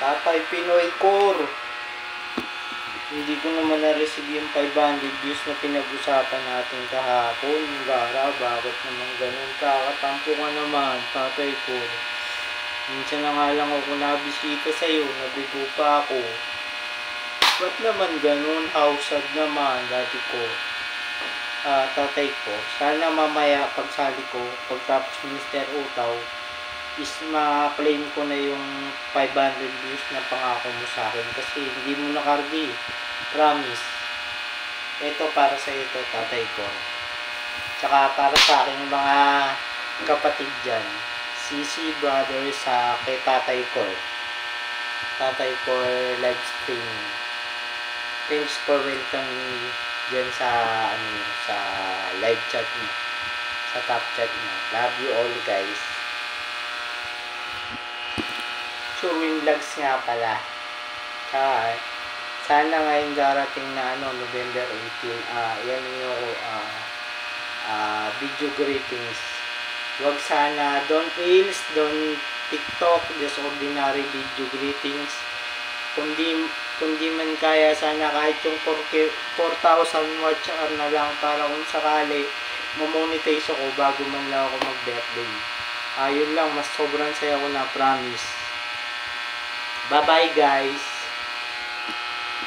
Tatay Pinoy Core. Hindi ko naman na-receive yung 500 views na pinag-usapan natin kahapon. Gara, bakit naman ganun? Kakatampo ka naman, Tatay Core. Minsan na nga lang ako nabisita sa'yo, nabigo pa ako. Ba't naman ganun? How sad naman, dati ko. Tatay ko, sana mamaya pagsali ko, pagtapos Mr. Utaw, is ma-claim ko na yung 500 views na pangako mo sa akin kasi hindi mo nakargi. Promise. Ito para sa ito, Tatay ko. Tsaka para sa aking mga kapatid dyan, CC Brothers sa kay Tatay ko. Tatay ko live streaming. Thanks for welcoming me dyan sa sa live chat mo, sa top chat mo. Love you all, guys. Chewing vlogs nga pala. Sana ngayon darating na November 18, yan yung video greetings. Wag sana, don't reels, don't TikTok, just ordinary video greetings. Kundi man kaya sana kahit yung 4,000 watch hour na lang para kung sakali mamonetize ako bago man lang ako mag-birthday. Yun lang, mas sobrang saya ko na, promise. Bye bye guys.